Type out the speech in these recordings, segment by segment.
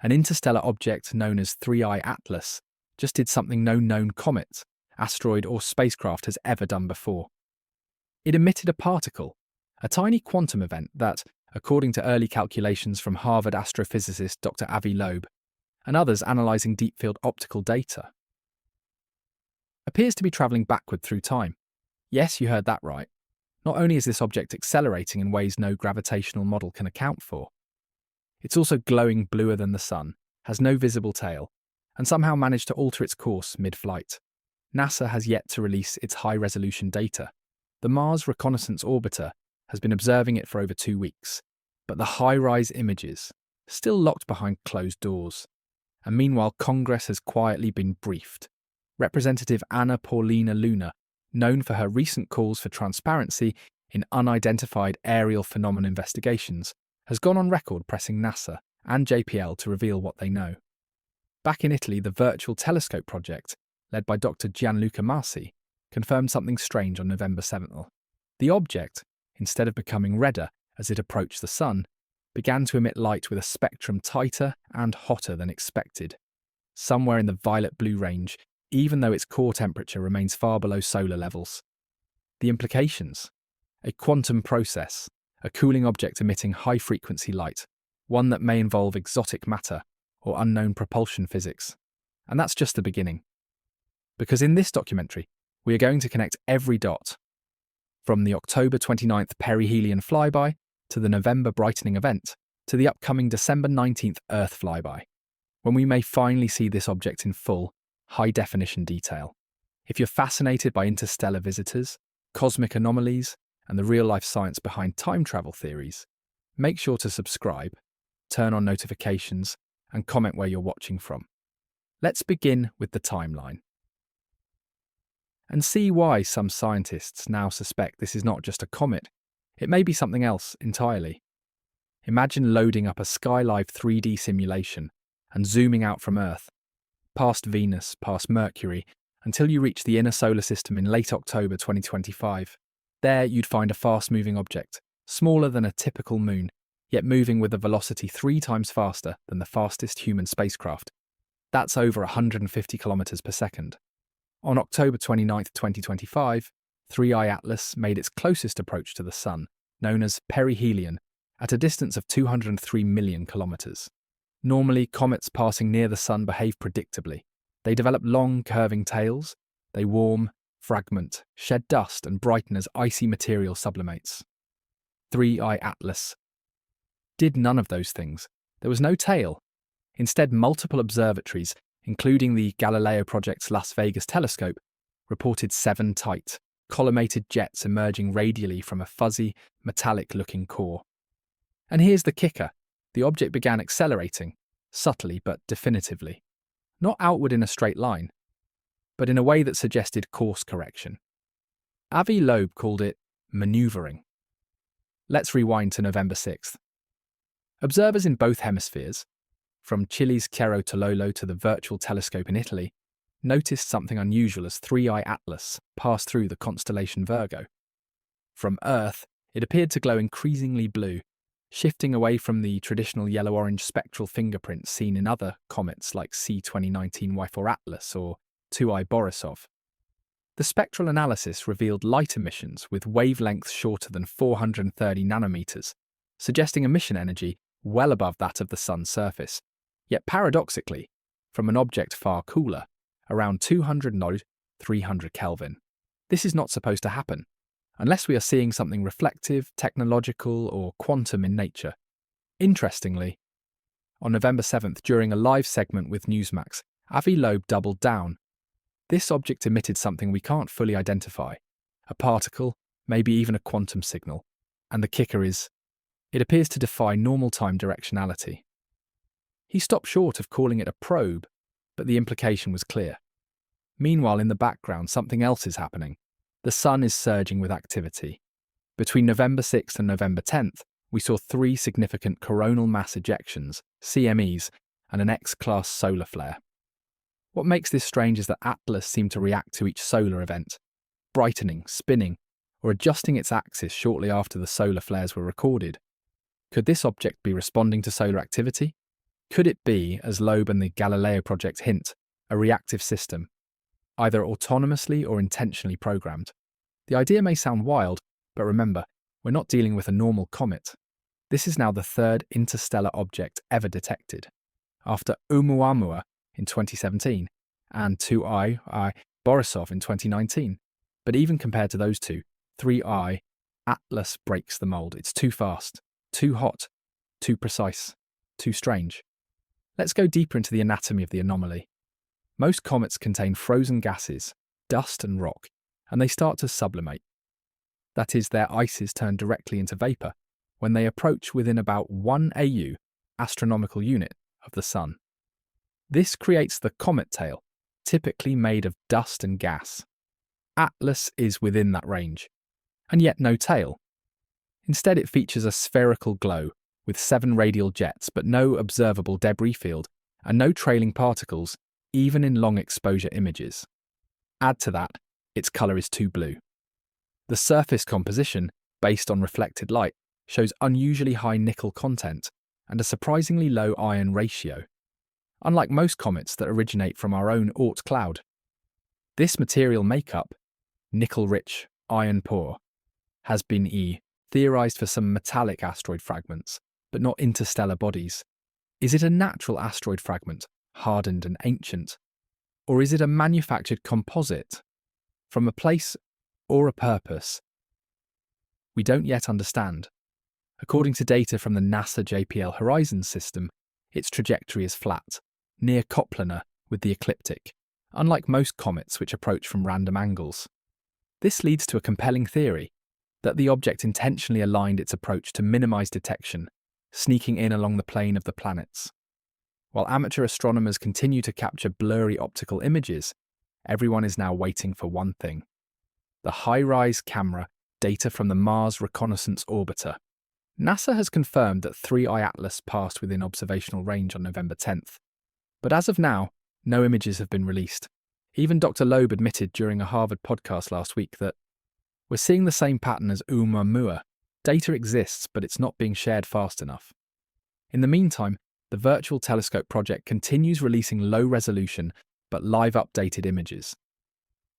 An interstellar object known as 3I Atlas just did something no known comet, asteroid, or spacecraft has ever done before. It emitted a particle, a tiny quantum event that, according to early calculations from Harvard astrophysicist Dr. Avi Loeb and others analysing deep-field optical data, appears to be travelling backward through time. Yes, you heard that right. Not only is this object accelerating in ways no gravitational model can account for, it's also glowing bluer than the sun, has no visible tail, and somehow managed to alter its course mid-flight. NASA has yet to release its high-resolution data. The Mars Reconnaissance Orbiter has been observing it for over 2 weeks, but the high-rise images still locked behind closed doors. And meanwhile, Congress has quietly been briefed. Representative Anna Paulina Luna, known for her recent calls for transparency in unidentified aerial phenomenon investigations, has gone on record pressing NASA and JPL to reveal what they know. Back in Italy, the Virtual Telescope project, led by Dr. Gianluca Marsi, confirmed something strange on November 7th. The object, instead of becoming redder as it approached the sun, began to emit light with a spectrum tighter and hotter than expected, somewhere in the violet-blue range, even though its core temperature remains far below solar levels. The implications? A quantum process, a cooling object emitting high-frequency light, one that may involve exotic matter or unknown propulsion physics. And that's just the beginning. Because in this documentary, we are going to connect every dot, from the October 29th perihelion flyby to the November brightening event to the upcoming December 19th Earth flyby, when we may finally see this object in full, high-definition detail. If you're fascinated by interstellar visitors, cosmic anomalies, and the real-life science behind time travel theories, make sure to subscribe, turn on notifications, and comment where you're watching from. Let's begin with the timeline and see why some scientists now suspect this is not just a comet, it may be something else entirely. Imagine loading up a SkyLive 3D simulation and zooming out from Earth, past Venus, past Mercury, until you reach the inner solar system in late October 2025. There you'd find a fast-moving object, smaller than a typical moon, yet moving with a velocity 3 times faster than the fastest human spacecraft. That's over 150 kilometers per second. On October 29, 2025, 3I Atlas made its closest approach to the Sun, known as perihelion, at a distance of 203 million kilometers. Normally, comets passing near the Sun behave predictably. They develop long, curving tails, they warm, fragment, shed dust, and brighten as icy material sublimates. 3I Atlas did none of those things. There was no tail. Instead, multiple observatories, including the Galileo Project's Las Vegas telescope, reported 7 tight, collimated jets emerging radially from a fuzzy, metallic-looking core. And here's the kicker. The object began accelerating, subtly but definitively. Not outward in a straight line, but in a way that suggested course correction. Avi Loeb called it manoeuvring. Let's rewind to November 6th. Observers in both hemispheres, from Chile's Cerro Tololo to the Virtual Telescope in Italy, noticed something unusual as 3I Atlas passed through the constellation Virgo. From Earth, it appeared to glow increasingly blue, shifting away from the traditional yellow-orange spectral fingerprints seen in other comets like C2019 Y4 Atlas or 2I Borisov. The spectral analysis revealed light emissions with wavelengths shorter than 430 nanometers, suggesting emission energy well above that of the Sun's surface. Yet paradoxically, from an object far cooler, around 200 node, 300 Kelvin. This is not supposed to happen, unless we are seeing something reflective, technological, or quantum in nature. Interestingly, on November 7th, during a live segment with Newsmax, Avi Loeb doubled down. This object emitted something we can't fully identify, a particle, maybe even a quantum signal. And the kicker is, it appears to defy normal time directionality. He stopped short of calling it a probe, but the implication was clear. Meanwhile, in the background, something else is happening. The Sun is surging with activity. Between November 6th and November 10th, we saw 3 significant coronal mass ejections, CMEs, and an X-class solar flare. What makes this strange is that Atlas seemed to react to each solar event, brightening, spinning, or adjusting its axis shortly after the solar flares were recorded. Could this object be responding to solar activity? Could it be, as Loeb and the Galileo project hint, a reactive system, either autonomously or intentionally programmed? The idea may sound wild, but remember, we're not dealing with a normal comet. This is now the third interstellar object ever detected, after Oumuamua in 2017 and 2I Borisov in 2019. But even compared to those two, 3I Atlas breaks the mold. It's too fast, too hot, too precise, too strange. Let's go deeper into the anatomy of the anomaly. Most comets contain frozen gases, dust and rock, and they start to sublimate. That is, their ices turn directly into vapour when they approach within about 1 AU, astronomical unit, of the Sun. This creates the comet tail, typically made of dust and gas. Atlas is within that range, and yet no tail. Instead, it features a spherical glow with 7 radial jets but no observable debris field and no trailing particles, even in long exposure images. Add to that, its colour is too blue. The surface composition, based on reflected light, shows unusually high nickel content and a surprisingly low iron ratio, unlike most comets that originate from our own Oort cloud. This material makeup, nickel-rich, iron-poor, has been theorized for some metallic asteroid fragments, but not interstellar bodies. Is it a natural asteroid fragment, hardened and ancient? Or is it a manufactured composite from a place or a purpose we don't yet understand? According to data from the NASA JPL Horizon system, its trajectory is flat, near coplanar with the ecliptic, unlike most comets which approach from random angles. This leads to a compelling theory that the object intentionally aligned its approach to minimize detection, sneaking in along the plane of the planets. While amateur astronomers continue to capture blurry optical images, everyone is now waiting for one thing: the high-res camera data from the Mars Reconnaissance Orbiter. NASA has confirmed that 3I Atlas passed within observational range on November 10th. But as of now, no images have been released. Even Dr. Loeb admitted during a Harvard podcast last week that we're seeing the same pattern as Oumuamua. Data exists, but it's not being shared fast enough. In the meantime, the Virtual Telescope project continues releasing low-resolution but live updated images,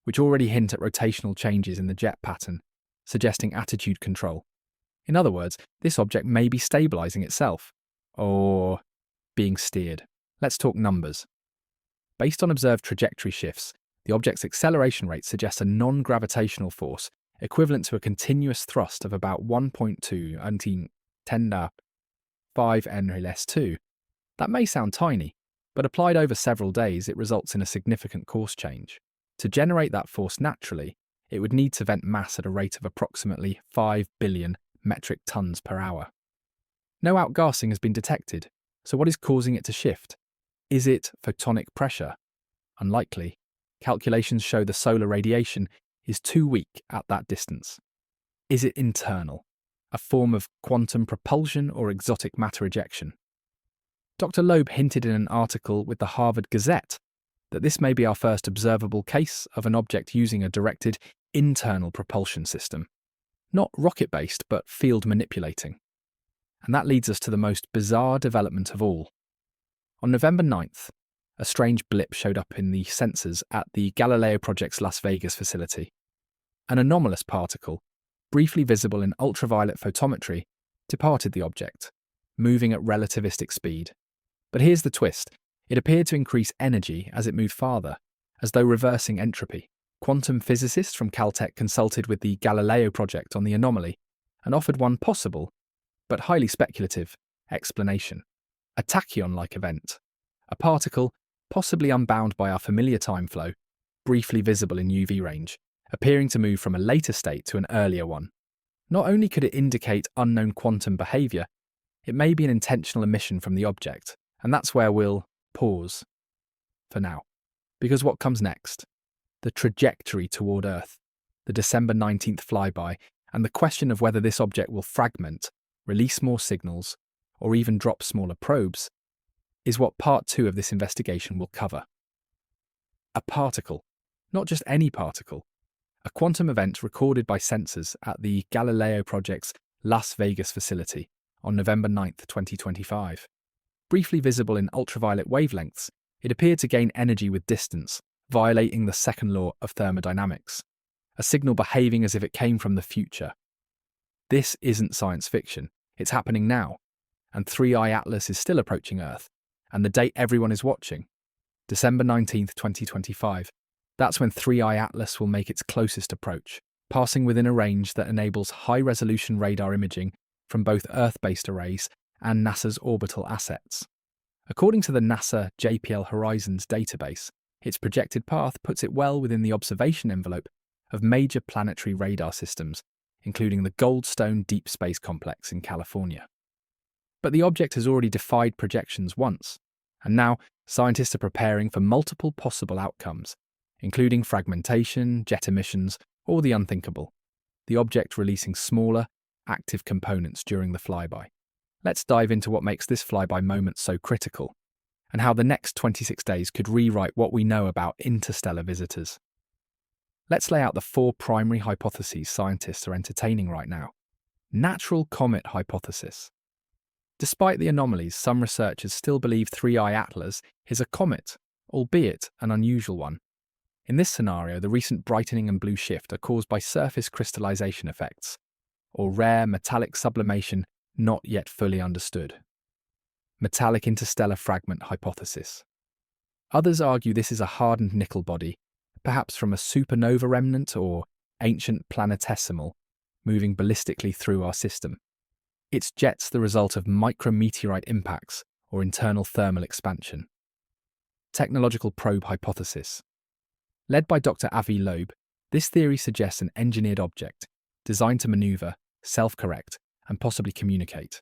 which already hint at rotational changes in the jet pattern, suggesting attitude control. In other words, this object may be stabilizing itself, or being steered. Let's talk numbers. Based on observed trajectory shifts, the object's acceleration rate suggests a non-gravitational force equivalent to a continuous thrust of about 1.2 × 10⁵ N-2. That may sound tiny, but applied over several days, it results in a significant course change. To generate that force naturally, it would need to vent mass at a rate of approximately 5 billion metric tons per hour. No outgassing has been detected, so what is causing it to shift? Is it photonic pressure? Unlikely. Calculations show the solar radiation is too weak at that distance. Is it internal? A form of quantum propulsion or exotic matter ejection? Dr. Loeb hinted in an article with the Harvard Gazette that this may be our first observable case of an object using a directed internal propulsion system. Not rocket-based, but field-manipulating. And that leads us to the most bizarre development of all. On November 9th, a strange blip showed up in the sensors at the Galileo project's Las Vegas facility. An anomalous particle, briefly visible in ultraviolet photometry, departed the object, moving at relativistic speed. But here's the twist. It appeared to increase energy as it moved farther, as though reversing entropy. Quantum physicists from Caltech consulted with the Galileo project on the anomaly and offered one possible, but highly speculative, explanation. A tachyon-like event. A particle, possibly unbound by our familiar time flow, briefly visible in UV range, appearing to move from a later state to an earlier one. Not only could it indicate unknown quantum behaviour, it may be an intentional emission from the object, and that's where we'll pause for now. Because what comes next? The trajectory toward Earth, the December 19th flyby, and the question of whether this object will fragment, release more signals, or even drop smaller probes, is what part 2 of this investigation will cover. A particle, not just any particle, a quantum event recorded by sensors at the Galileo project's Las Vegas facility on November 9th, 2025. Briefly visible in ultraviolet wavelengths, it appeared to gain energy with distance, violating the second law of thermodynamics, a signal behaving as if it came from the future. This isn't science fiction, it's happening now, and 3I Atlas is still approaching Earth, and the date everyone is watching, December 19th, 2025. That's when 3I Atlas will make its closest approach, passing within a range that enables high-resolution radar imaging from both Earth-based arrays and NASA's orbital assets. According to the NASA JPL Horizons database, its projected path puts it well within the observation envelope of major planetary radar systems, including the Goldstone Deep Space Complex in California. But the object has already defied projections once, and now scientists are preparing for multiple possible outcomes, including fragmentation, jet emissions, or the unthinkable, the object releasing smaller, active components during the flyby. Let's dive into what makes this flyby moment so critical, and how the next 26 days could rewrite what we know about interstellar visitors. Let's lay out the 4 primary hypotheses scientists are entertaining right now. Natural comet hypothesis. Despite the anomalies, some researchers still believe 3I Atlas is a comet, albeit an unusual one. In this scenario, the recent brightening and blue shift are caused by surface crystallization effects, or rare metallic sublimation not yet fully understood. Metallic interstellar fragment hypothesis. Others argue this is a hardened nickel body, perhaps from a supernova remnant or ancient planetesimal, moving ballistically through our system. Its jets the result of micrometeorite impacts or internal thermal expansion. Technological probe hypothesis. Led by Dr. Avi Loeb, this theory suggests an engineered object, designed to maneuver, self-correct, and possibly communicate.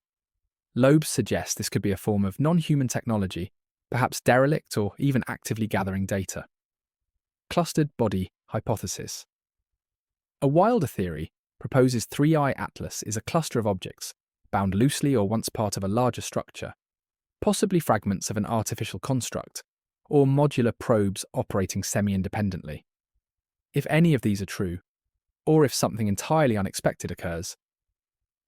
Loeb suggests this could be a form of non-human technology, perhaps derelict or even actively gathering data. Clustered body hypothesis. A wilder theory proposes 3I Atlas is a cluster of objects, bound loosely or once part of a larger structure, possibly fragments of an artificial construct, or modular probes operating semi-independently. If any of these are true, or if something entirely unexpected occurs,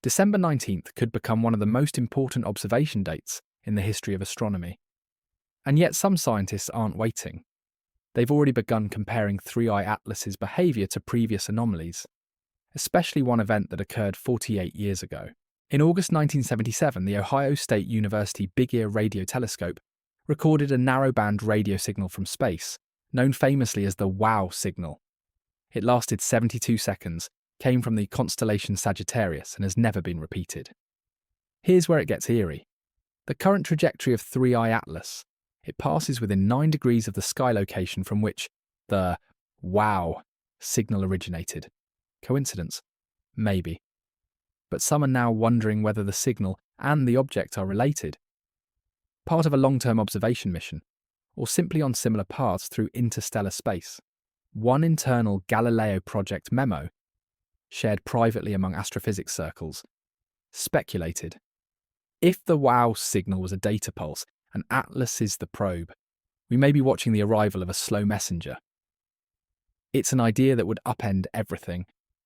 December 19th could become one of the most important observation dates in the history of astronomy. And yet some scientists aren't waiting. They've already begun comparing 3I Atlas's behaviour to previous anomalies, especially one event that occurred 48 years ago. In August 1977, the Ohio State University Big Ear Radio Telescope recorded a narrowband radio signal from space, known famously as the WOW signal. It lasted 72 seconds, came from the constellation Sagittarius, and has never been repeated. Here's where it gets eerie. The current trajectory of 3I Atlas, it passes within 9 degrees of the sky location from which the WOW signal originated. Coincidence? Maybe. But some are now wondering whether the signal and the object are related, part of a long-term observation mission, or simply on similar paths through interstellar space. One internal Galileo project memo, shared privately among astrophysics circles, speculated, if the WOW signal was a data pulse and Atlas is the probe, we may be watching the arrival of a slow messenger. It's an idea that would upend everything,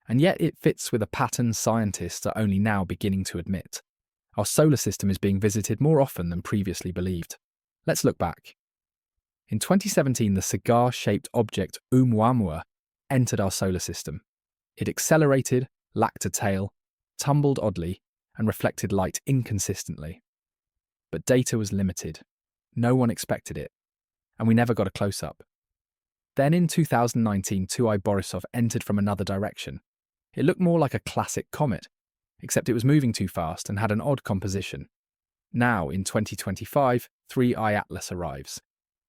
and yet it fits with a pattern scientists are only now beginning to admit. Our solar system is being visited more often than previously believed. Let's look back. In 2017, the cigar-shaped object Oumuamua entered our solar system. It accelerated, lacked a tail, tumbled oddly, and reflected light inconsistently. But data was limited. No one expected it, and we never got a close-up. Then in 2019, 2I Borisov entered from another direction. It looked more like a classic comet, except it was moving too fast and had an odd composition. Now, in 2025, 3I Atlas arrives,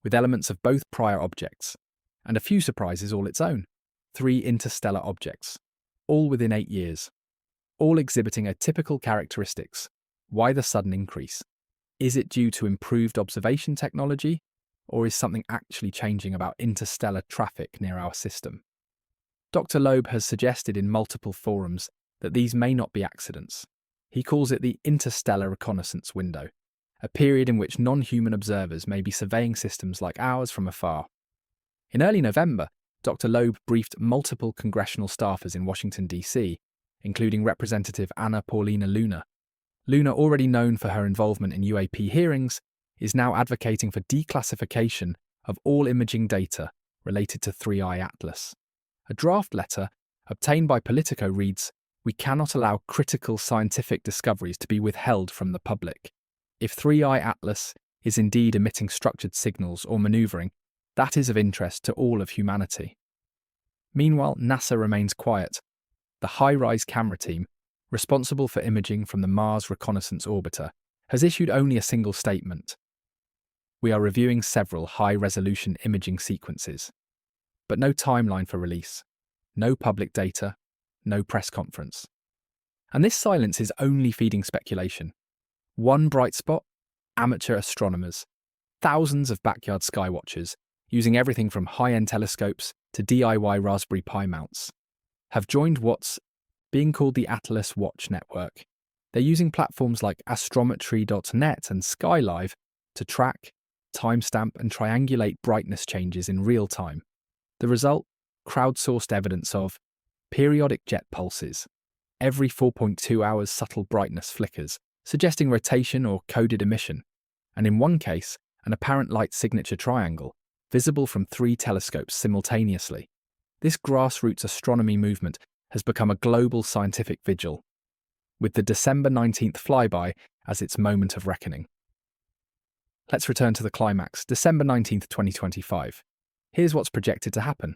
with elements of both prior objects, and a few surprises all its own. 3 interstellar objects, all within 8 years, all exhibiting atypical characteristics. Why the sudden increase? Is it due to improved observation technology, or is something actually changing about interstellar traffic near our system? Dr. Loeb has suggested in multiple forums that these may not be accidents. He calls it the interstellar reconnaissance window, a period in which non-human observers may be surveying systems like ours from afar. In early November, Dr. Loeb briefed multiple congressional staffers in Washington, D.C., including Representative Anna Paulina Luna. Luna, already known for her involvement in UAP hearings, is now advocating for declassification of all imaging data related to 3I Atlas. A draft letter obtained by Politico reads, "We cannot allow critical scientific discoveries to be withheld from the public. If 3I Atlas is indeed emitting structured signals or manoeuvring, that is of interest to all of humanity." Meanwhile, NASA remains quiet. The high-rise camera team, responsible for imaging from the Mars Reconnaissance Orbiter, has issued only a single statement. "We are reviewing several high-resolution imaging sequences," but no timeline for release, no public data, no press conference. And this silence is only feeding speculation. One bright spot: amateur astronomers, thousands of backyard skywatchers, using everything from high-end telescopes to DIY Raspberry Pi mounts, have joined what's being called the Atlas Watch Network. They're using platforms like astrometry.net and SkyLive to track, timestamp, and triangulate brightness changes in real time. The result? Crowdsourced evidence of periodic jet pulses. Every 4.2 hours subtle brightness flickers, suggesting rotation or coded emission, and in one case, an apparent light signature triangle, visible from 3 telescopes simultaneously. This grassroots astronomy movement has become a global scientific vigil, with the December 19th flyby as its moment of reckoning. Let's return to the climax, December 19th, 2025. Here's what's projected to happen.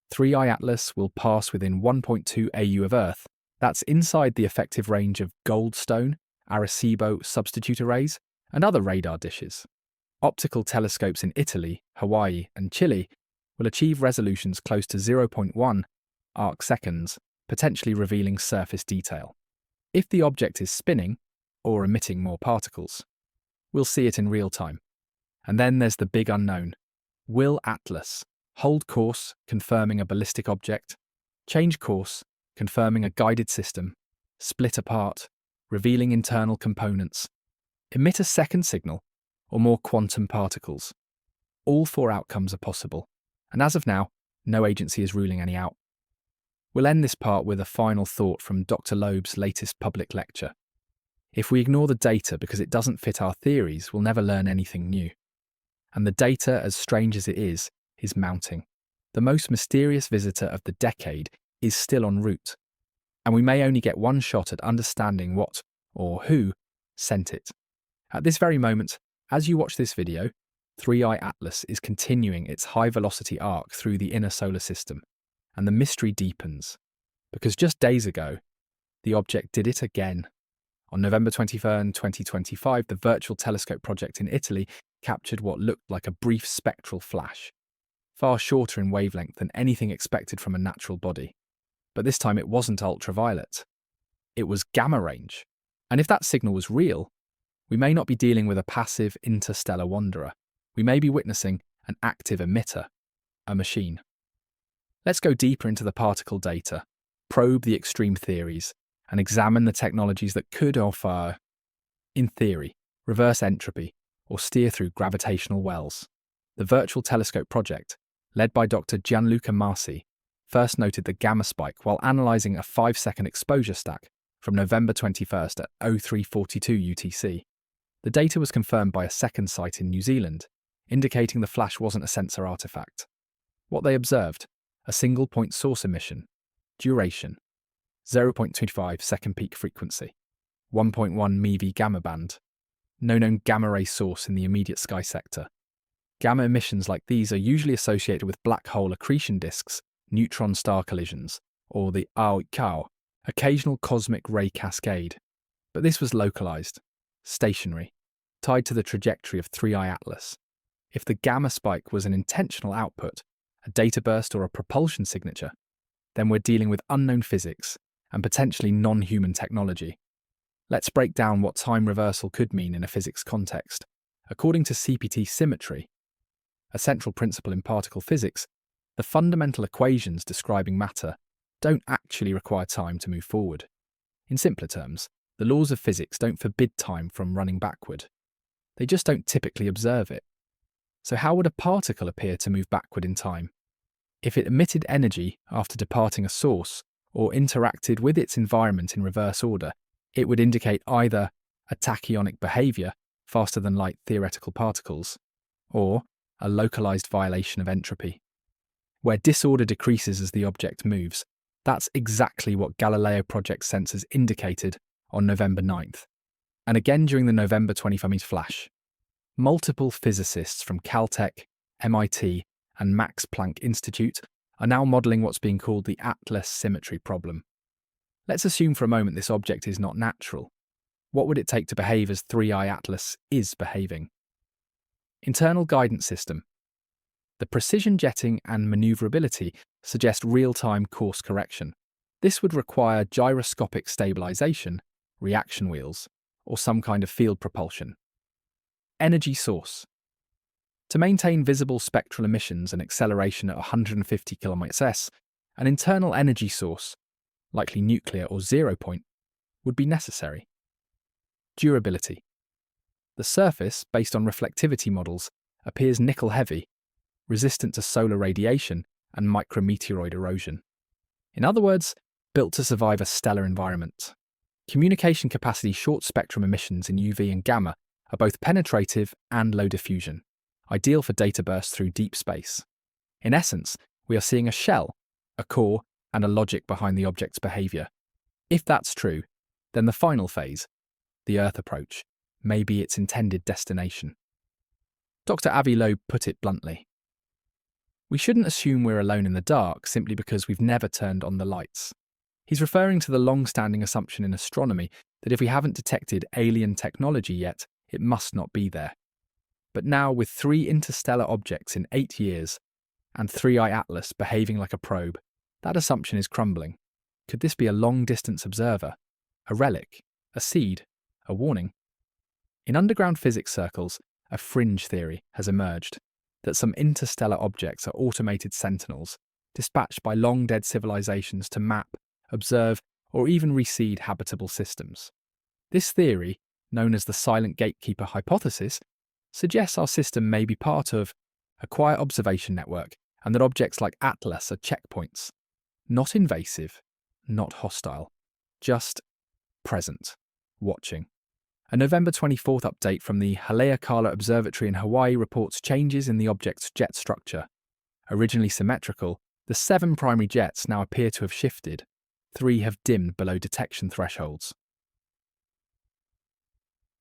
3I Atlas will pass within 1.2 AU of Earth. That's inside the effective range of Goldstone, Arecibo substitute arrays, and other radar dishes. Optical telescopes in Italy, Hawaii, and Chile will achieve resolutions close to 0.1 arc-seconds, potentially revealing surface detail. If the object is spinning, or emitting more particles, we'll see it in real time. And then there's the big unknown. Will Atlas hold course, confirming a ballistic object, change course, confirming a guided system, split apart, revealing internal components, emit a second signal, or more quantum particles? All 4 outcomes are possible, and as of now, no agency is ruling any out. We'll end this part with a final thought from Dr. Loeb's latest public lecture. If we ignore the data because it doesn't fit our theories, we'll never learn anything new. And the data, as strange as it is mounting. The most mysterious visitor of the decade is still en route, and we may only get one shot at understanding what, or who, sent it. At this very moment, as you watch this video, 3I Atlas is continuing its high-velocity arc through the inner solar system, and the mystery deepens, because just days ago, the object did it again. On November 23rd, 2025, the Virtual Telescope project in Italy captured what looked like a brief spectral flash, far shorter in wavelength than anything expected from a natural body. But this time it wasn't ultraviolet. It was gamma range. And if that signal was real, we may not be dealing with a passive interstellar wanderer. We may be witnessing an active emitter, a machine. Let's go deeper into the particle data, probe the extreme theories, and examine the technologies that could offer, in theory, reverse entropy or steer through gravitational wells. The Virtual Telescope project, led by Dr. Gianluca Marsi, first noted the gamma spike while analysing a 5-second exposure stack from November 21st at 0342 UTC. The data was confirmed by a second site in New Zealand, indicating the flash wasn't a sensor artifact. What they observed: a single point source emission, duration, 0.25 second peak frequency, 1.1 MeV gamma band, no known gamma ray source in the immediate sky sector. Gamma emissions like these are usually associated with black hole accretion disks, neutron star collisions, or the outgassing, occasional cosmic ray cascade. But this was localized, stationary, tied to the trajectory of 3I Atlas. If the gamma spike was an intentional output, a data burst or a propulsion signature, then we're dealing with unknown physics and potentially non-human technology. Let's break down what time reversal could mean in a physics context. According to CPT symmetry, a central principle in particle physics, the fundamental equations describing matter don't actually require time to move forward. In simpler terms, the laws of physics don't forbid time from running backward. They just don't typically observe it. So how would a particle appear to move backward in time? If it emitted energy after departing a source or interacted with its environment in reverse order, it would indicate either a tachyonic behaviour faster-than-light theoretical particles, or a localized violation of entropy. Where disorder decreases as the object moves, that's exactly what Galileo Project sensors indicated on November 9th, and again during the November 25 flash. Multiple physicists from Caltech, MIT, and Max Planck Institute are now modelling what's being called the Atlas symmetry problem. Let's assume for a moment this object is not natural. What would it take to behave as 3i Atlas is behaving? Internal guidance system. The precision jetting and maneuverability suggest real-time course correction. This would require gyroscopic stabilization, reaction wheels, or some kind of field propulsion. Energy source. To maintain visible spectral emissions and acceleration at 150 km/s, an internal energy source, likely nuclear or 0 point, would be necessary. Durability. The surface, based on reflectivity models, appears nickel-heavy, resistant to solar radiation and micrometeoroid erosion. In other words, built to survive a stellar environment. Communication capacity short-spectrum emissions in UV and gamma are both penetrative and low diffusion, ideal for data bursts through deep space. In essence, we are seeing a shell, a core, and a logic behind the object's behaviour. If that's true, then the final phase, the Earth approach, may be its intended destination. Dr. Avi Loeb put it bluntly. We shouldn't assume we're alone in the dark simply because we've never turned on the lights. He's referring to the long-standing assumption in astronomy that if we haven't detected alien technology yet, it must not be there. But now, with 3 interstellar objects in 8 years, and 3i Atlas behaving like a probe, that assumption is crumbling. Could this be a long-distance observer? A relic? A seed? A warning? In underground physics circles, a fringe theory has emerged that some interstellar objects are automated sentinels, dispatched by long-dead civilizations to map, observe, or even reseed habitable systems. This theory, known as the silent gatekeeper hypothesis, suggests our system may be part of a quiet observation network and that objects like Atlas are checkpoints. Not invasive, not hostile, just present, watching. A November 24th update from the Haleakala Observatory in Hawaii reports changes in the object's jet structure. Originally symmetrical, the 7 primary jets now appear to have shifted. 3 have dimmed below detection thresholds.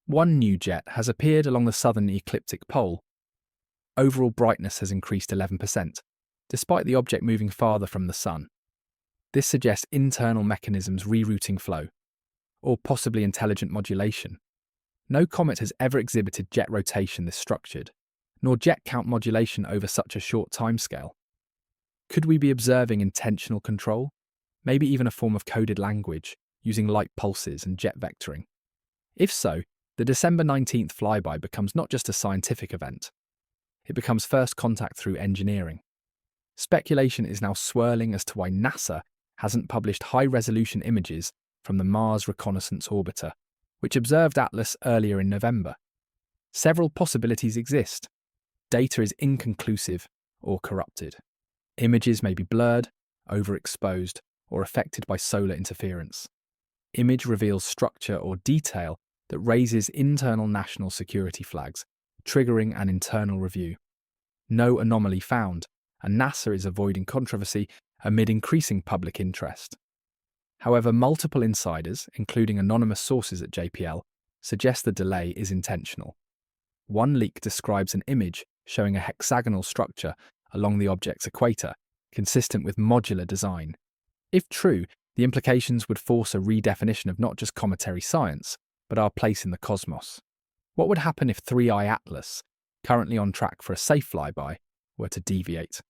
1 new jet has appeared along the southern ecliptic pole. Overall brightness has increased 11%, despite the object moving farther from the sun. This suggests internal mechanisms rerouting flow, or possibly intelligent modulation. No comet has ever exhibited jet rotation this structured, nor jet count modulation over such a short timescale. Could we be observing intentional control? Maybe even a form of coded language, using light pulses and jet vectoring. If so, the December 19th flyby becomes not just a scientific event. It becomes first contact through engineering. Speculation is now swirling as to why NASA hasn't published high-resolution images from the Mars Reconnaissance Orbiter, which observed Atlas earlier in November. Several possibilities exist. Data is inconclusive or corrupted. Images may be blurred, overexposed, or affected by solar interference. Image reveals structure or detail that raises internal national security flags, triggering an internal review. No anomaly found, and NASA is avoiding controversy amid increasing public interest. However, multiple insiders, including anonymous sources at JPL, suggest the delay is intentional. One leak describes an image showing a hexagonal structure along the object's equator, consistent with modular design. If true, the implications would force a redefinition of not just cometary science, but our place in the cosmos. What would happen if 3i Atlas, currently on track for a safe flyby, were to deviate?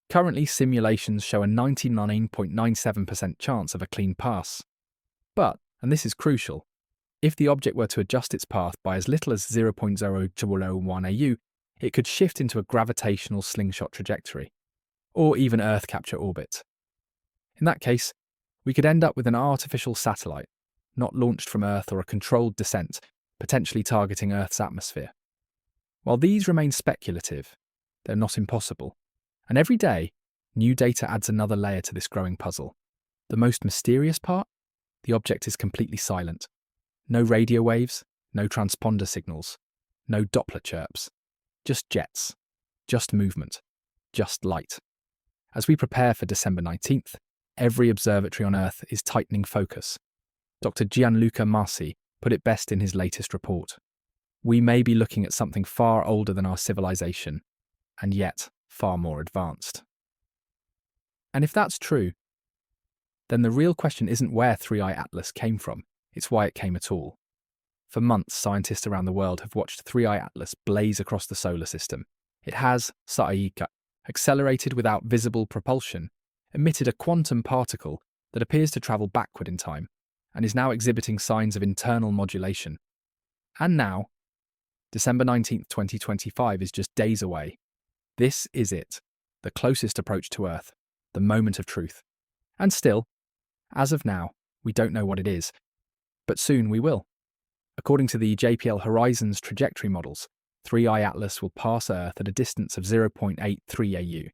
Currently, simulations show a 99.97% chance of a clean pass. But, and this is crucial, if the object were to adjust its path by as little as 0.001 AU, it could shift into a gravitational slingshot trajectory, or even Earth capture orbit. In that case, we could end up with an artificial satellite, not launched from Earth or a controlled descent, potentially targeting Earth's atmosphere. While these remain speculative, they're not impossible. And every day, new data adds another layer to this growing puzzle. The most mysterious part? The object is completely silent. No radio waves, no transponder signals. no Doppler chirps. Just jets. Just movement. Just light. As we prepare for December 19th, every observatory on Earth is tightening focus. Dr. Gianluca Marci put it best in his latest report. We may be looking at something far older than our civilization, and yet far more advanced. And if that's true, then the real question isn't where 3i Atlas came from, it's why it came at all. For months, scientists around the world have watched 3i Atlas blaze across the solar system. It has, Sa'ika, accelerated without visible propulsion, emitted a quantum particle that appears to travel backward in time, and is now exhibiting signs of internal modulation. And now, December 19th, 2025 is just days away. This is it, the closest approach to Earth, the moment of truth. And still, as of now, we don't know what it is, but soon we will. According to the JPL Horizons trajectory models, 3i Atlas will pass Earth at a distance of 0.83 AU.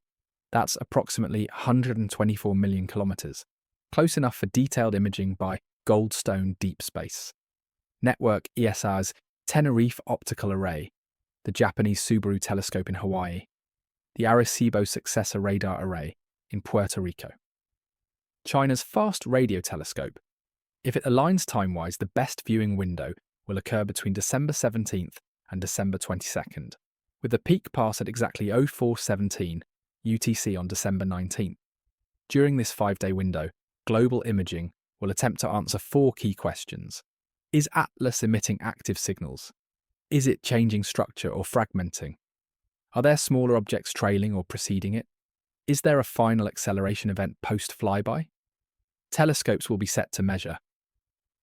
That's approximately 124 million kilometers, close enough for detailed imaging by Goldstone Deep Space. Network ESR's Tenerife Optical Array, the Japanese Subaru telescope in Hawaii, the Arecibo Successor Radar Array in Puerto Rico. China's Fast Radio Telescope. If it aligns time-wise, the best viewing window will occur between December 17th and December 22nd, with a peak pass at exactly 0417 UTC on December 19th. During this 5-day window, global imaging will attempt to answer 4 key questions. Is Atlas emitting active signals? Is it changing structure or fragmenting? Are there smaller objects trailing or preceding it? Is there a final acceleration event post-flyby? Telescopes will be set to measure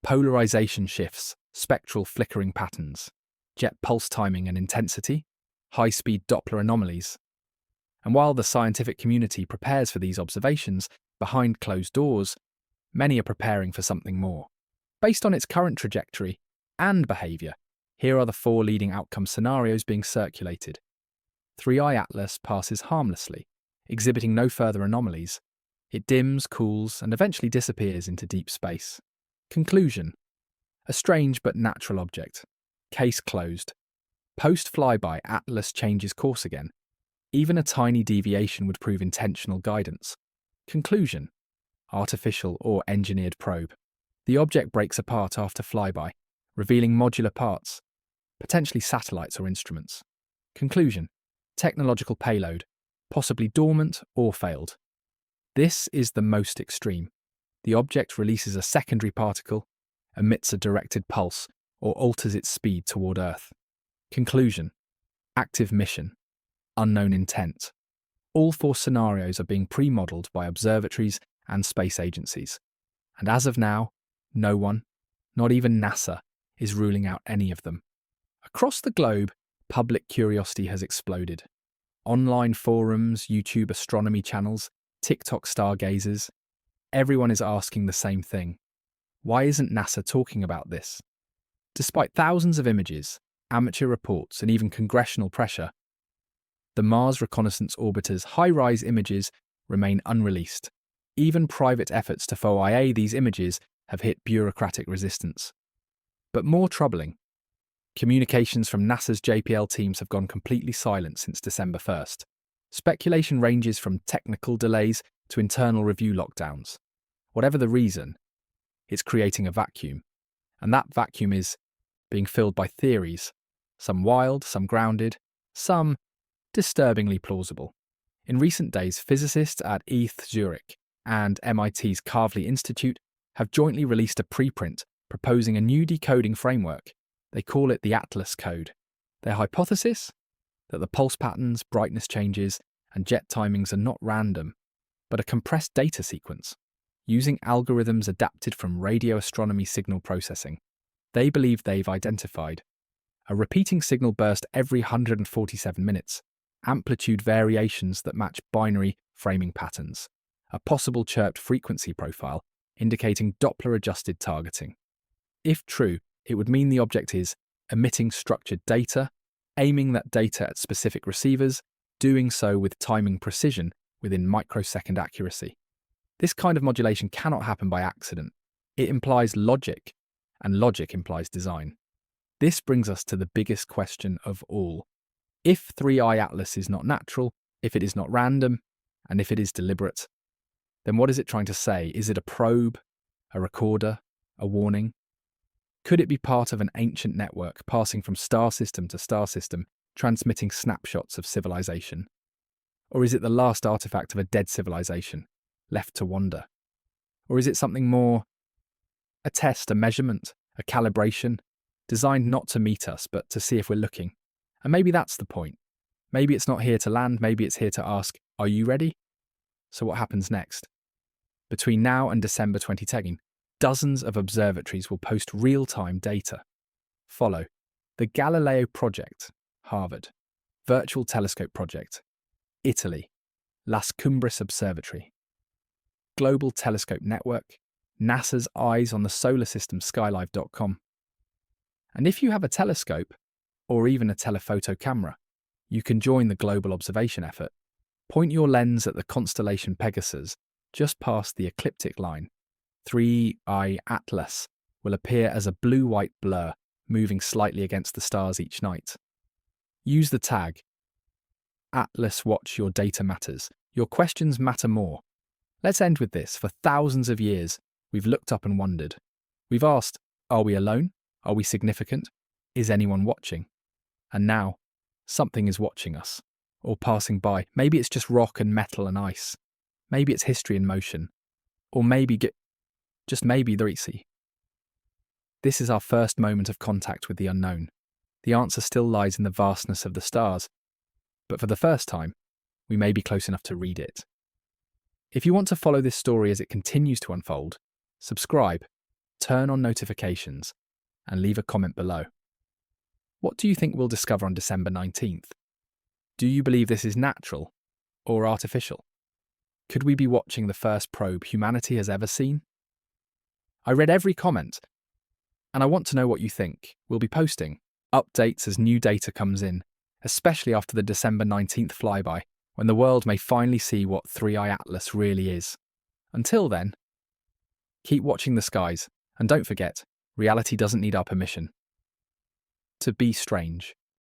polarization shifts, spectral flickering patterns, jet pulse timing and intensity, high-speed Doppler anomalies. And while the scientific community prepares for these observations behind closed doors, many are preparing for something more. Based on its current trajectory and behaviour, here are the 4 leading outcome scenarios being circulated. 3i Atlas passes harmlessly, exhibiting no further anomalies. It dims, cools, and eventually disappears into deep space. Conclusion: a strange but natural object. Case closed. Post-flyby, Atlas changes course again. Even a tiny deviation would prove intentional guidance. Conclusion: artificial or engineered probe. The object breaks apart after flyby, revealing modular parts, potentially satellites or instruments. Conclusion: technological payload, possibly dormant or failed. This is the most extreme. The object releases a secondary particle, emits a directed pulse, or alters its speed toward Earth. Conclusion: active mission, unknown intent. All 4 scenarios are being pre-modelled by observatories and space agencies. And as of now, no one, not even NASA, is ruling out any of them. Across the globe, public curiosity has exploded. Online forums, YouTube astronomy channels, TikTok stargazers, everyone is asking the same thing. Why isn't NASA talking about this? Despite thousands of images, amateur reports, and even congressional pressure, the Mars Reconnaissance Orbiter's high-rise images remain unreleased. Even private efforts to FOIA these images have hit bureaucratic resistance. But more troubling, communications from NASA's JPL teams have gone completely silent since December 1st. Speculation ranges from technical delays to internal review lockdowns. Whatever the reason, it's creating a vacuum. And that vacuum is being filled by theories, some wild, some grounded, some disturbingly plausible. In recent days, physicists at ETH Zurich and MIT's Kavli Institute have jointly released a preprint proposing a new decoding framework. They call it the Atlas Code. Their hypothesis? That the pulse patterns, brightness changes, and jet timings are not random, but a compressed data sequence, using algorithms adapted from radio astronomy signal processing. They believe they've identified a repeating signal burst every 147 minutes, amplitude variations that match binary framing patterns, a possible chirped frequency profile indicating Doppler-adjusted targeting. If true, it would mean the object is emitting structured data, aiming that data at specific receivers, doing so with timing precision within microsecond accuracy. This kind of modulation cannot happen by accident. It implies logic, and logic implies design. This brings us to the biggest question of all. If 3i Atlas is not natural, if it is not random, and if it is deliberate, then what is it trying to say? Is it a probe, a recorder, a warning? Could it be part of an ancient network passing from star system to star system, transmitting snapshots of civilization? Or is it the last artifact of a dead civilization, left to wander? Or is it something more? A test, a measurement, a calibration, designed not to meet us, but to see if we're looking. And maybe that's the point. Maybe it's not here to land, maybe it's here to ask, are you ready? So what happens next? Between now and December 2010, dozens of observatories will post real-time data. Follow the Galileo Project, Harvard, Virtual Telescope Project, Italy, Las Cumbres Observatory, Global Telescope Network, NASA's Eyes on the Solar System Skylive.com. And if you have a telescope, or even a telephoto camera, you can join the global observation effort. Point your lens at the constellation Pegasus, just past the ecliptic line. 3i Atlas will appear as a blue-white blur, moving slightly against the stars each night. Use the tag Atlas Watch Your Data Matters. Your questions matter more. Let's end with this. For thousands of years, we've looked up and wondered. We've asked, are we alone? Are we significant? Is anyone watching? And now, something is watching us, or passing by. Maybe it's just rock and metal and ice. Maybe it's history in motion. Or maybe, just maybe, the Risi. This is our first moment of contact with the unknown. The answer still lies in the vastness of the stars. But for the first time, we may be close enough to read it. If you want to follow this story as it continues to unfold, subscribe, turn on notifications, and leave a comment below. What do you think we'll discover on December 19th? Do you believe this is natural or artificial? Could we be watching the first probe humanity has ever seen? I read every comment, and I want to know what you think. We'll be posting updates as new data comes in, especially after the December 19th flyby, when the world may finally see what 3i Atlas really is. Until then, keep watching the skies, and don't forget, reality doesn't need our permission to be strange.